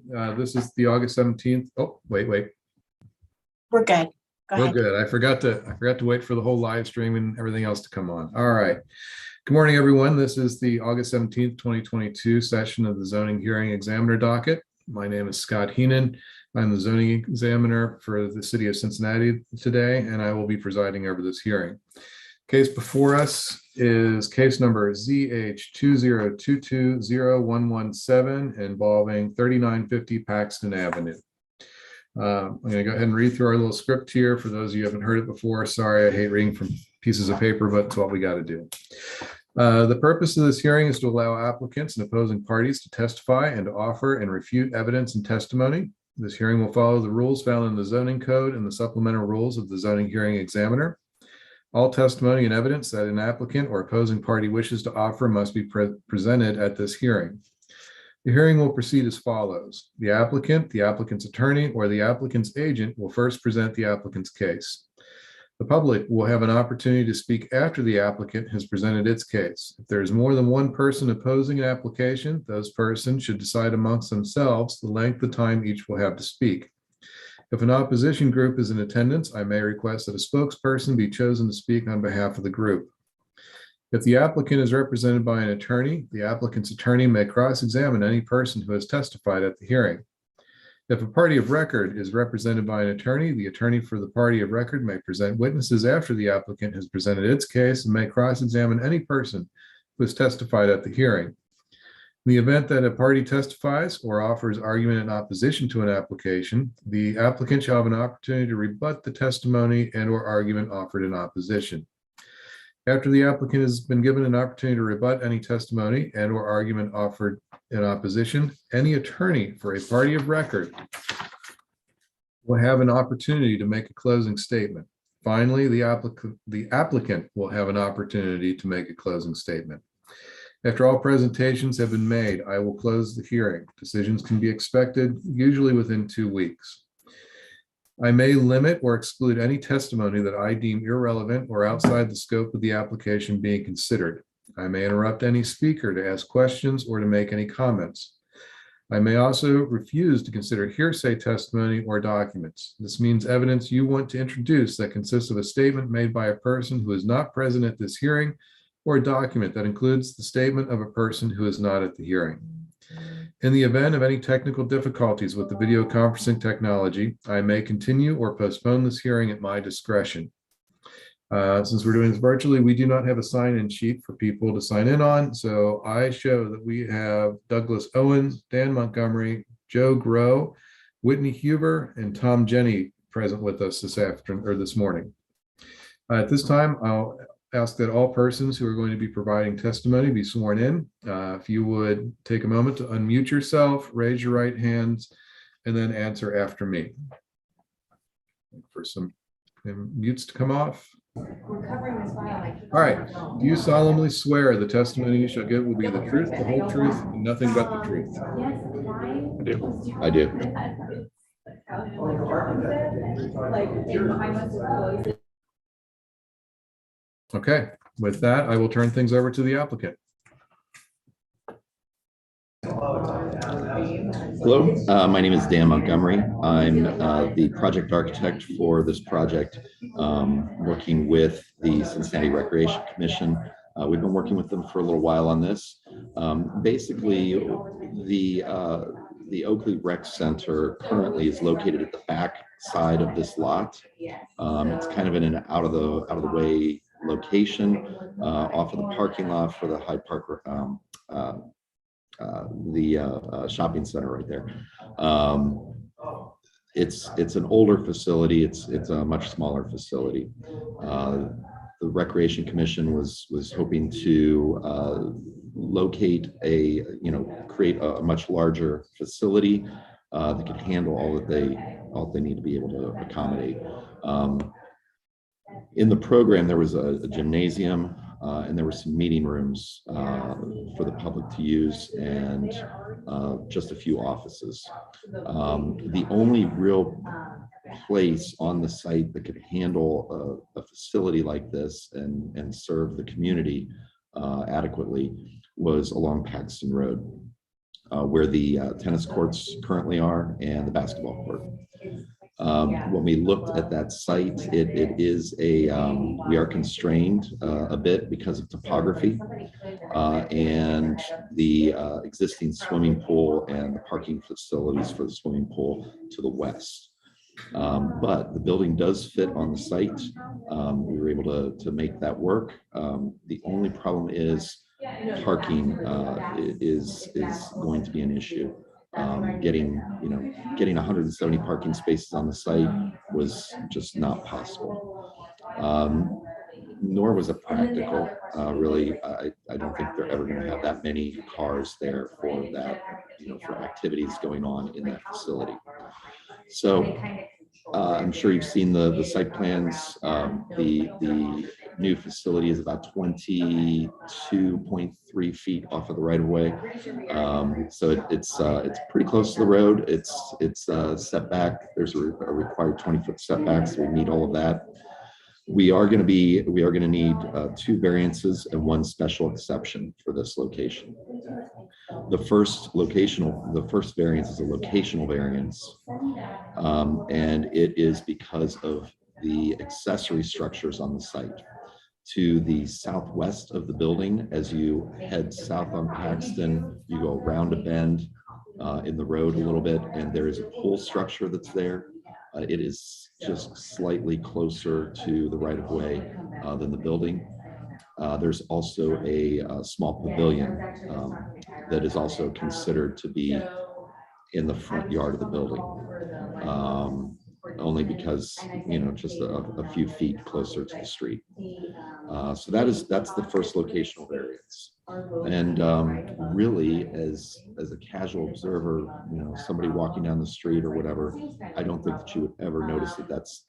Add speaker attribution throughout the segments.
Speaker 1: This is the August 17th. Oh, wait.
Speaker 2: We're good.
Speaker 1: We're good. I forgot to wait for the whole live stream and everything else to come on. All right. Good morning, everyone. This is the August 17th, 2022 session of the Zoning Hearing Examiner docket. My name is Scott Heenan. I'm the zoning examiner for the city of Cincinnati today, and I will be presiding over this hearing. Case before us is case number ZH20220117 involving 3950 Paxton Avenue. I'm going to go ahead and read through our little script here. For those of you who haven't heard it before, sorry, I hate reading from pieces of paper, but it's what we got to do. The purpose of this hearing is to allow applicants and opposing parties to testify and to offer and refute evidence and testimony. This hearing will follow the rules found in the zoning code and the supplemental rules of the zoning hearing examiner. All testimony and evidence that an applicant or opposing party wishes to offer must be presented at this hearing. The hearing will proceed as follows. The applicant, the applicant's attorney, or the applicant's agent will first present the applicant's case. The public will have an opportunity to speak after the applicant has presented its case. If there is more than one person opposing an application, those persons should decide amongst themselves the length of time each will have to speak. If an opposition group is in attendance, I may request that a spokesperson be chosen to speak on behalf of the group. If the applicant is represented by an attorney, the applicant's attorney may cross-examine any person who has testified at the hearing. If a party of record is represented by an attorney, the attorney for the party of record may present witnesses after the applicant has presented its case and may cross-examine any person who has testified at the hearing. In the event that a party testifies or offers argument in opposition to an application, the applicant shall have an opportunity to rebut the testimony and or argument offered in opposition. After the applicant has been given an opportunity to rebut any testimony and or argument offered in opposition, any attorney for a party of record will have an opportunity to make a closing statement. Finally, the applicant will have an opportunity to make a closing statement. After all presentations have been made, I will close the hearing. Decisions can be expected usually within 2 weeks. I may limit or exclude any testimony that I deem irrelevant or outside the scope of the application being considered. I may interrupt any speaker to ask questions or to make any comments. I may also refuse to consider hearsay testimony or documents. This means evidence you want to introduce that consists of a statement made by a person who is not present at this hearing, or a document that includes the statement of a person who is not at the hearing. In the event of any technical difficulties with the video conferencing technology, I may continue or postpone this hearing at my discretion. Since we're doing this virtually, we do not have a sign-in sheet for people to sign in on, so I show that we have Douglas Owens, Dan Montgomery, Joe Groh, Whitney Huber, and Tom Jenny present with us this afternoon or this morning. At this time, I'll ask that all persons who are going to be providing testimony be sworn in. If you would take a moment to unmute yourself, raise your right hands, and then answer after me. For some mutes to come off. All right. Do you solemnly swear the testimony you shall give will be the truth, the whole truth, and nothing but the truth?
Speaker 3: I do.
Speaker 1: Okay, with that, I will turn things over to the applicant.
Speaker 3: Hello, my name is Dan Montgomery. I'm the project architect for this project, working with the Cincinnati Recreation Commission. We've been working with them for a little while on this. Basically, the Oakley Rec Center currently is located at the back side of this lot. It's kind of in an out of the way location, off of the parking lot for the Hyde Park, shopping center right there. It's an older facility. It's a much smaller facility. The Recreation Commission was hoping to locate create a much larger facility that could handle all that they need to be able to accommodate. In the program, there was a gymnasium and there were some meeting rooms for the public to use, and just a few offices. The only real place on the site that could handle a facility like this and serve the community adequately was along Paxton Road. where the tennis courts currently are and the basketball court. When we looked at that site, it is we are constrained a bit because of topography and the existing swimming pool and the parking facilities for the swimming pool to the west. But the building does fit on the site. We were able to make that work. The only problem is parking is going to be an issue. Getting 170 parking spaces on the site was just not possible. Nor was it practical. Really, I don't think they're ever going to have that many cars there for that, for activities going on in that facility. So I'm sure you've seen the site plans. The new facility is about 22.3 feet off of the right of way. So it's pretty close to the road. It's set back. There's a required 20-foot setback, so we meet all of that. We are going to need 2 variances and 1 special exception for this location. The first variance is a locational variance, and it is because of the accessory structures on the site. To the southwest of the building, as you head south on Paxton, you go around a bend in the road a little bit, and there is a pool structure that's there. It is just slightly closer to the right of way than the building. There's also a small pavilion that is also considered to be in the front yard of the building, only because, just a few feet closer to the street. So that's the first locational variance. And really, as a casual observer, somebody walking down the street or whatever, I don't think that you would ever notice that that's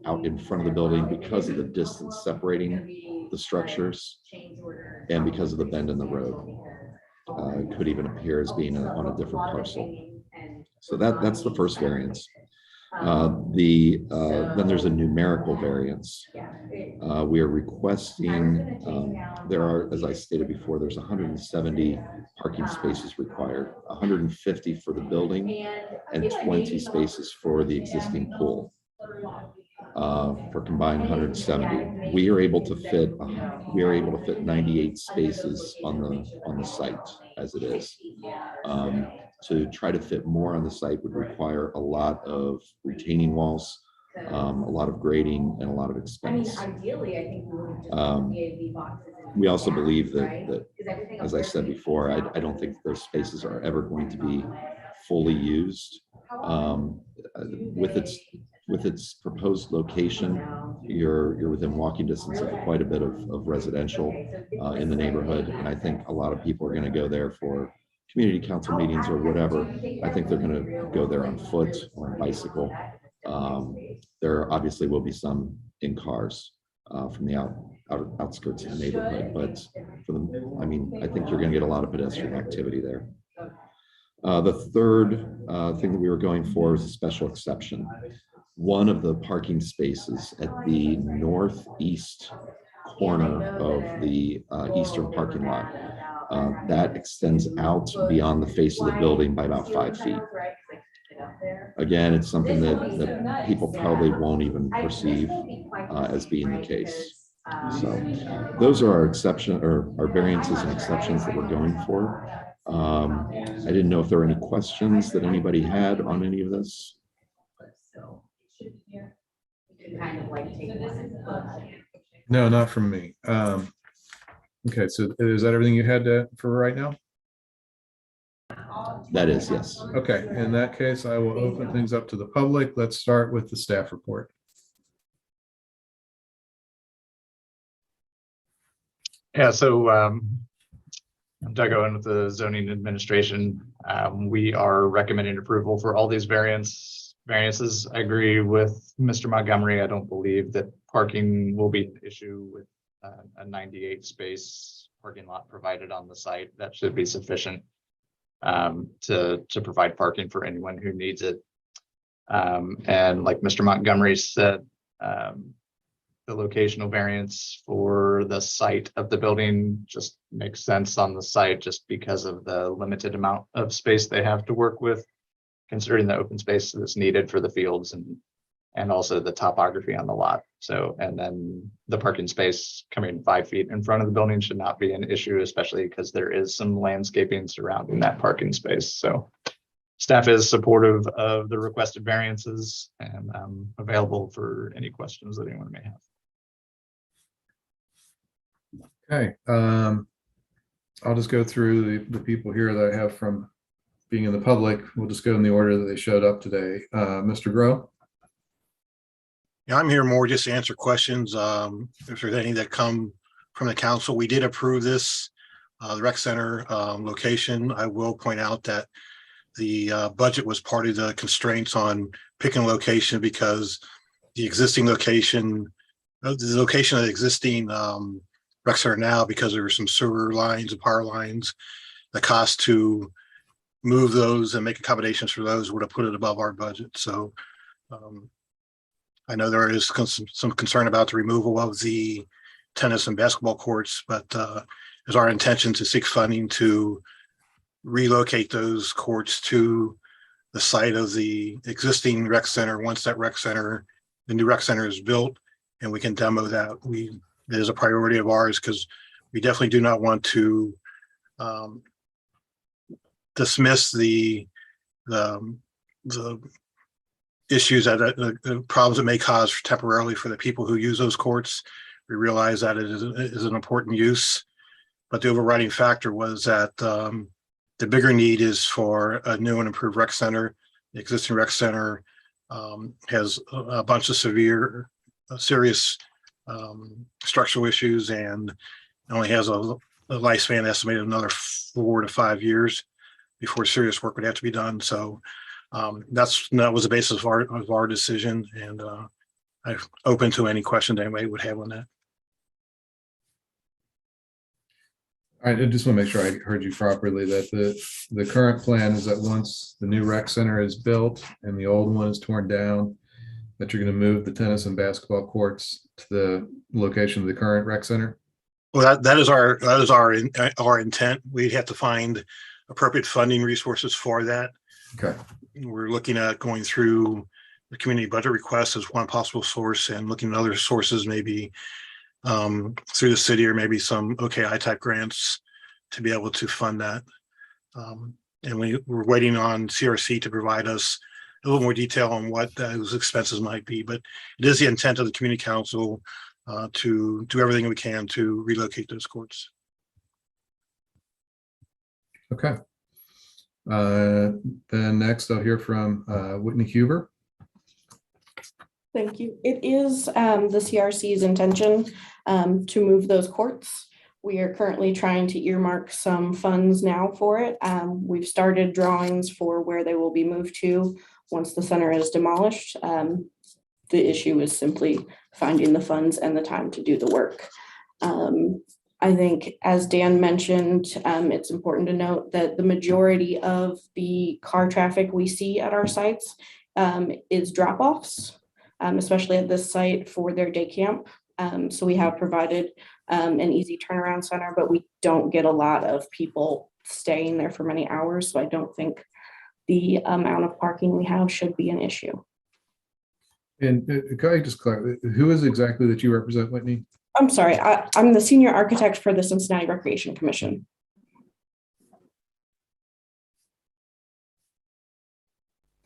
Speaker 3: out in front of the building because of the distance separating the structures and because of the bend in the road. It could even appear as being on a different parcel. So that's the first variance. Then there's a numerical variance. We are requesting, there are, as I stated before, there's 170 parking spaces required, 150 for the building and 20 spaces for the existing pool, for combined 170. We are able to fit 98 spaces on the site as it is. To try to fit more on the site would require a lot of retaining walls, a lot of grading, and a lot of expense. We also believe that, as I said before, I don't think those spaces are ever going to be fully used. With its proposed location, you're within walking distance of quite a bit of residential in the neighborhood, and I think a lot of people are going to go there for community council meetings or whatever. I think they're going to go there on foot or on bicycle. There obviously will be some in cars from the outskirts of the neighborhood, but I think you're going to get a lot of pedestrian activity there. The third thing that we were going for is a special exception. One of the parking spaces at the northeast corner of the eastern parking lot, that extends out beyond the face of the building by about 5 feet. Again, it's something that people probably won't even perceive as being the case. So those are our variances and exceptions that we're going for. I didn't know if there were any questions that anybody had on any of this.
Speaker 1: No, not from me. Okay, so is that everything you had for right now?
Speaker 3: That is, yes.
Speaker 1: Okay, in that case, I will open things up to the public. Let's start with the staff report.
Speaker 4: Yeah, so I'm Doug Owen with the zoning administration. We are recommending approval for all these variances. I agree with Mr. Montgomery. I don't believe that parking will be an issue with a 98 space parking lot provided on the site. That should be sufficient to provide parking for anyone who needs it. And like Mr. Montgomery said, the locational variance for the site of the building just makes sense on the site just because of the limited amount of space they have to work with, considering the open space that's needed for the fields and also the topography on the lot. So, and then the parking space coming 5 feet in front of the building should not be an issue, especially because there is some landscaping surrounding that parking space. So staff is supportive of the requested variances and available for any questions that anyone may have.
Speaker 1: Okay, I'll just go through the people here that I have from being in the public. We'll just go in the order that they showed up today. Mr. Grow.
Speaker 5: Yeah, I'm here more just to answer questions. If there's any that come from the council, we did approve this, the rec center location. I will point out that the budget was part of the constraints on picking location because the existing location, the location of the existing rec center now, because there were some sewer lines and power lines, the cost to move those and make accommodations for those would have put it above our budget. So I know there is some concern about the removal of the tennis and basketball courts, but it's our intention to seek funding to relocate those courts to the site of the existing rec center. Once that rec center, the new rec center is built and we can demo that, it is a priority of ours because we definitely do not want to dismiss the issues that the problems it may cause temporarily for the people who use those courts. We realize that it is an important use, but the overriding factor was that the bigger need is for a new and improved rec center. The existing rec center has a bunch of serious structural issues and only has a lifespan estimated another 4 to 5 years before serious work would have to be done. So that was the basis of our decision, and I'm open to any questions anybody would have on that.
Speaker 1: All right, I just want to make sure I heard you properly, that the current plan is that once the new rec center is built and the old one is torn down, that you're going to move the tennis and basketball courts to the location of the current rec center?
Speaker 5: Well, that is our intent. We'd have to find appropriate funding resources for that.
Speaker 1: Okay.
Speaker 5: We're looking at going through the community budget request as one possible source and looking at other sources, maybe through the city or maybe some OKI type grants to be able to fund that. And we're waiting on CRC to provide us a little more detail on what those expenses might be, but it is the intent of the community council to do everything we can to relocate those courts.
Speaker 1: Okay. Then next I'll hear from Whitney Huber.
Speaker 6: Thank you. It is the CRC's intention to move those courts. We are currently trying to earmark some funds now for it. We've started drawings for where they will be moved to once the center is demolished. The issue is simply finding the funds and the time to do the work. I think, as Dan mentioned, it's important to note that the majority of the car traffic we see at our sites is drop-offs, especially at this site for their day camp. So we have provided an easy turnaround center, but we don't get a lot of people staying there for many hours. So I don't think the amount of parking we have should be an issue.
Speaker 1: And can I just clarify, who is exactly that you represent, Whitney?
Speaker 6: I'm sorry, I'm the senior architect for the Cincinnati Recreation Commission.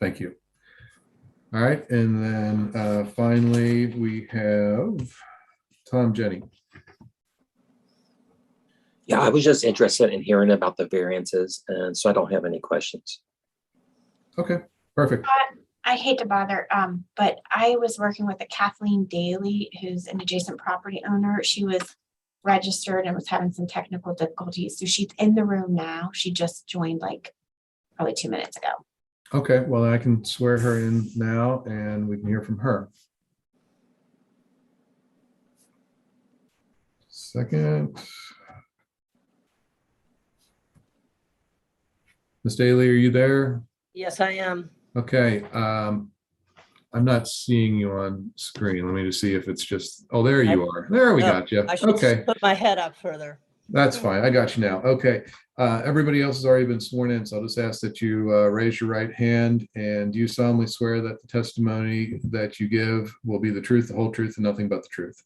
Speaker 1: Thank you. All right, and then finally we have Tom Jenny.
Speaker 7: Yeah, I was just interested in hearing about the variances, and so I don't have any questions.
Speaker 1: Okay, perfect.
Speaker 2: I hate to bother, but I was working with a Kathleen Daly, who's an adjacent property owner. She was registered and was having some technical difficulties. So she's in the room now. She just joined like probably 2 minutes ago.
Speaker 1: Okay, well, I can swear her in now and we can hear from her. Second. Ms. Daly, are you there?
Speaker 8: Yes, I am.
Speaker 1: Okay, I'm not seeing you on screen. Let me just see if it's just, oh, there you
Speaker 8: I-
Speaker 1: are. There we
Speaker 8: Oh,
Speaker 1: got you.
Speaker 8: I should
Speaker 1: Okay,
Speaker 8: put my head up further.
Speaker 1: that's fine. I got you now. Okay. Everybody else has already been sworn in, so I'll just ask that you raise your right hand, and do you solemnly swear that the testimony that you give will be the truth, the whole truth, and nothing but the truth?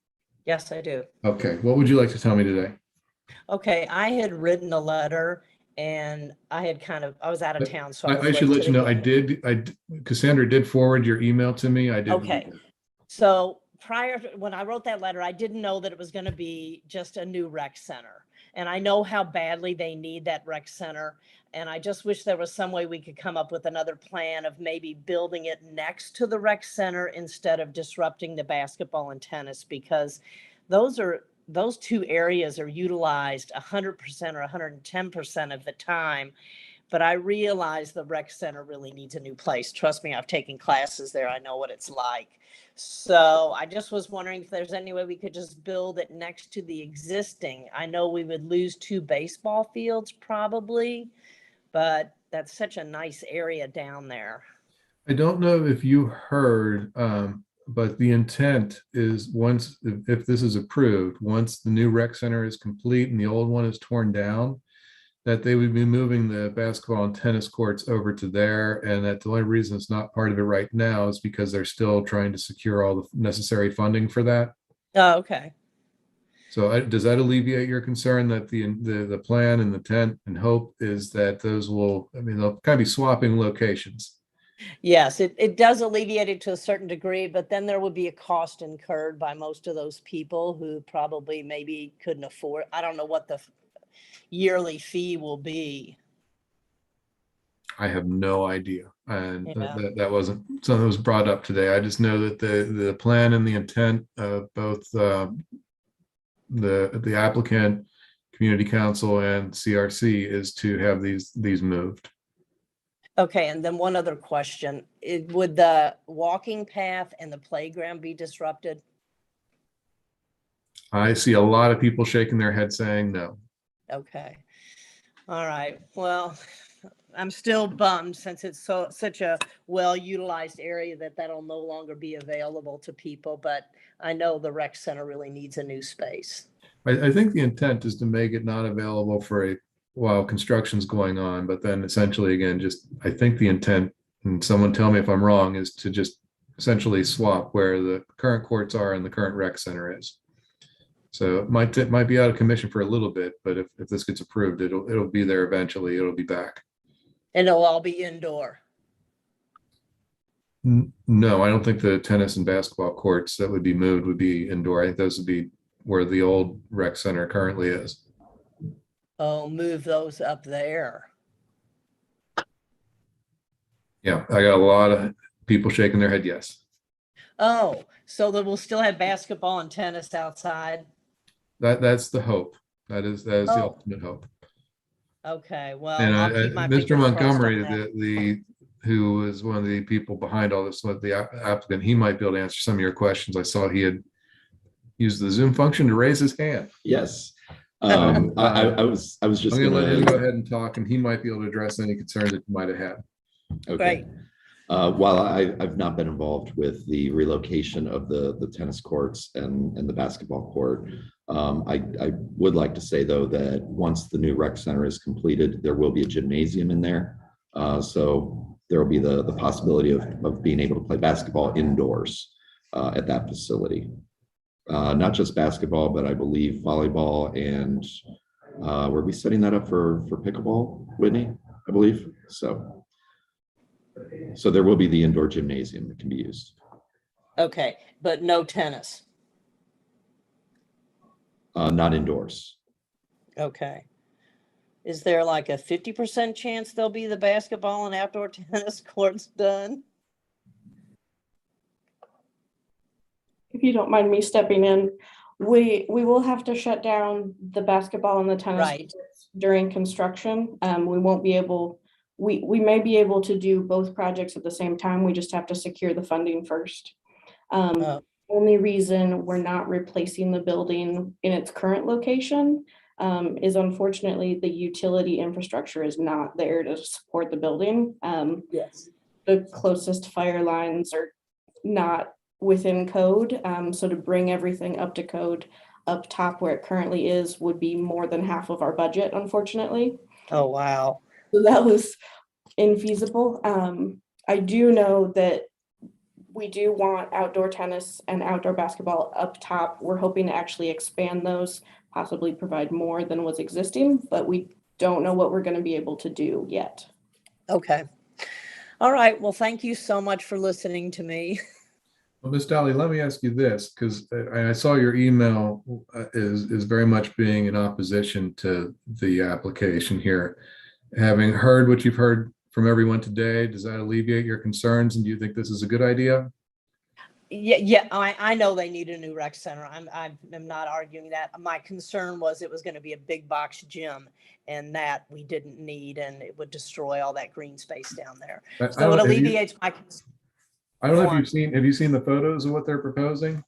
Speaker 8: Yes, I do.
Speaker 1: Okay, what would you like to tell me today?
Speaker 8: Okay, I had written a letter and I was out of town, so I was
Speaker 1: I should
Speaker 8: late
Speaker 1: let
Speaker 8: to
Speaker 1: you
Speaker 8: the
Speaker 1: know,
Speaker 8: game.
Speaker 1: Cassandra did forward your email to me. I did.
Speaker 8: Okay. So when I wrote that letter, I didn't know that it was going to be just a new rec center. And I know how badly they need that rec center. And I just wish there was some way we could come up with another plan of maybe building it next to the rec center instead of disrupting the basketball and tennis, because those two areas are utilized 100% or 110% of the time. But I realize the rec center really needs a new place. Trust me, I've taken classes there. I know what it's like. So I just was wondering if there's any way we could just build it next to the existing. I know we would lose 2 baseball fields probably, but that's such a nice area down there.
Speaker 1: I don't know if you heard, but the intent is once, if this is approved, once the new rec center is complete and the old one is torn down, that they would be moving the basketball and tennis courts over to there, and that the only reason it's not part of it right now is because they're still trying to secure all the necessary funding for that.
Speaker 8: Oh, okay.
Speaker 1: So does that alleviate your concern that the plan and the intent and hope is that those will, I mean, they'll kind of be swapping locations?
Speaker 8: Yes, it does alleviate it to a certain degree, but then there would be a cost incurred by most of those people who probably maybe couldn't afford. I don't know what the yearly fee will be.
Speaker 1: I have no idea. And
Speaker 8: Yeah.
Speaker 1: that wasn't something that was brought up today. I just know that the plan and the intent of both the applicant, community council, and CRC is to have these moved.
Speaker 8: Okay, and then one other question. Would the walking path and the playground be disrupted?
Speaker 1: I see a lot of people shaking their head saying no.
Speaker 8: Okay. All right. Well, I'm still bummed since it's such a well-utilized area that'll no longer be available to people, but I know the rec center really needs a new space.
Speaker 1: I think the intent is to make it not available for while construction's going on, but then essentially, again, I think the intent, and someone tell me if I'm wrong, is to just essentially swap where the current courts are and the current rec center is. So it might be out of commission for a little bit, but if this gets approved, it'll be there eventually. It'll be back.
Speaker 8: And it'll all be indoor.
Speaker 1: No, I don't think the tennis and basketball courts that would be moved would be indoor. I think those would be where the old rec center currently is.
Speaker 8: Oh, move those up there.
Speaker 1: Yeah, I got a lot of people shaking their head yes.
Speaker 8: Oh, so that we'll still have basketball and tennis outside?
Speaker 1: That's the hope. That is the
Speaker 8: Oh.
Speaker 1: ultimate hope.
Speaker 8: Okay, well,
Speaker 1: And
Speaker 8: I'll keep my
Speaker 1: Mr.
Speaker 8: fingers crossed
Speaker 1: Montgomery,
Speaker 8: on that.
Speaker 1: who is one of the people behind all this, with the applicant, he might be able to answer some of your questions. I saw he had used the Zoom function to raise his hand.
Speaker 3: Yes. I was just
Speaker 1: I'm gonna let him go
Speaker 3: gonna,
Speaker 1: ahead and talk, and he might be able to address any concerns that you might have had.
Speaker 3: okay.
Speaker 8: Great.
Speaker 3: While I've not been involved with the relocation of the tennis courts and the basketball court, I would like to say though that once the new rec center is completed, there will be a gymnasium in there. So there will be the possibility of being able to play basketball indoors at that facility. Not just basketball, but I believe volleyball, and were we setting that up for pickleball, Whitney? I believe so. So there will be the indoor gymnasium that can be used.
Speaker 8: Okay, but no tennis.
Speaker 3: Not indoors.
Speaker 8: Okay. Is there like a 50% chance there'll be the basketball and outdoor tennis courts done?
Speaker 6: If you don't mind me stepping in, we will have to shut down the basketball and the tennis
Speaker 8: Right.
Speaker 6: courts during construction. We won't be able, we may be able to do both projects at the same time. We just have to secure the funding first.
Speaker 8: Oh.
Speaker 6: Only reason we're not replacing the building in its current location is unfortunately the utility infrastructure is not there to support the building.
Speaker 8: Yes.
Speaker 6: The closest fire lines are not within code. So to bring everything up to code up top where it currently is would be more than half of our budget, unfortunately.
Speaker 8: Oh, wow.
Speaker 6: So that was infeasible. I do know that we do want outdoor tennis and outdoor basketball up top. We're hoping to actually expand those, possibly provide more than what's existing, but we don't know what we're going to be able to do yet.
Speaker 8: Okay. All right. Well, thank you so much for listening to me.
Speaker 1: Well, Ms. Daly, let me ask you this, because I saw your email is very much being in opposition to the application here. Having heard what you've heard from everyone today, does that alleviate your concerns? And do you think this is a good idea?
Speaker 8: Yeah, I know they need a new rec center. I'm not arguing that. My concern was it was going to be a big box gym, and that we didn't need, and it would destroy all that green space down there. So it alleviates my concern.
Speaker 1: I don't know if have you seen the photos of what they're proposing?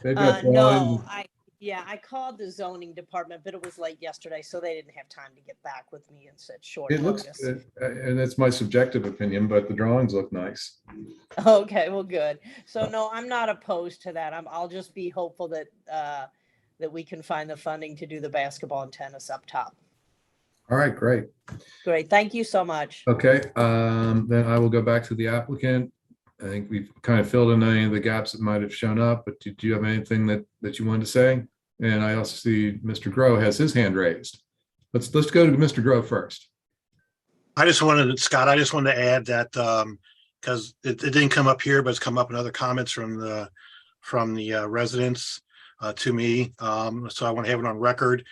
Speaker 1: They've got
Speaker 8: No, I called the zoning department, but it was late yesterday, so they didn't have time to get back with me and said short
Speaker 1: It looks,
Speaker 8: notice.
Speaker 1: and it's my subjective opinion, but the drawings look nice.
Speaker 8: Okay, well, good. So no, I'm not opposed to that. I'll just be hopeful that that we can find the funding to do the basketball and tennis up top.
Speaker 1: All right, great.
Speaker 8: Great, thank you so much.
Speaker 1: Okay, then I will go back to the applicant. I think we've kind of filled in any of the gaps that might have shown up, but do you have anything that you wanted to say? And I also see Mr. Groh has his hand raised. Let's go to Mr. Groh first.
Speaker 5: Scott, I just wanted to add that because it didn't come up here, but it's come up in other comments from the residents to me. So I want to have it on record.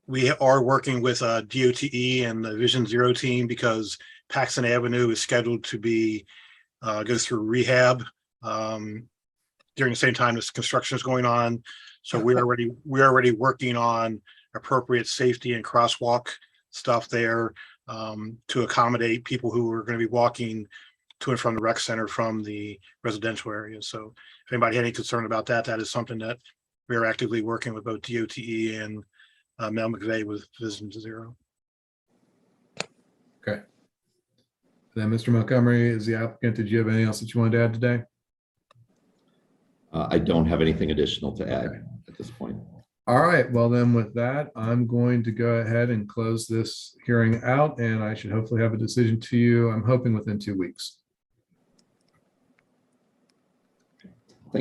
Speaker 5: We are working with DOTE and the Vision Zero team because Paxton Avenue is scheduled to go through rehab during the same time this construction is going on. So we're already working on appropriate safety and crosswalk stuff there to accommodate people who are going to be walking to and from the rec center from the residential area. So if anybody had any concern about that, that is something that we are actively working with both DOTE and Mel McVeigh with Vision Zero.
Speaker 1: Okay. Then Mr. Montgomery is the applicant. Did you have anything else that you wanted to add today?
Speaker 3: I don't have anything additional to add at this point.
Speaker 1: All right, well then with that, I'm going to go ahead and close this hearing out, and I should hopefully have a decision to you, I'm hoping within 2 weeks.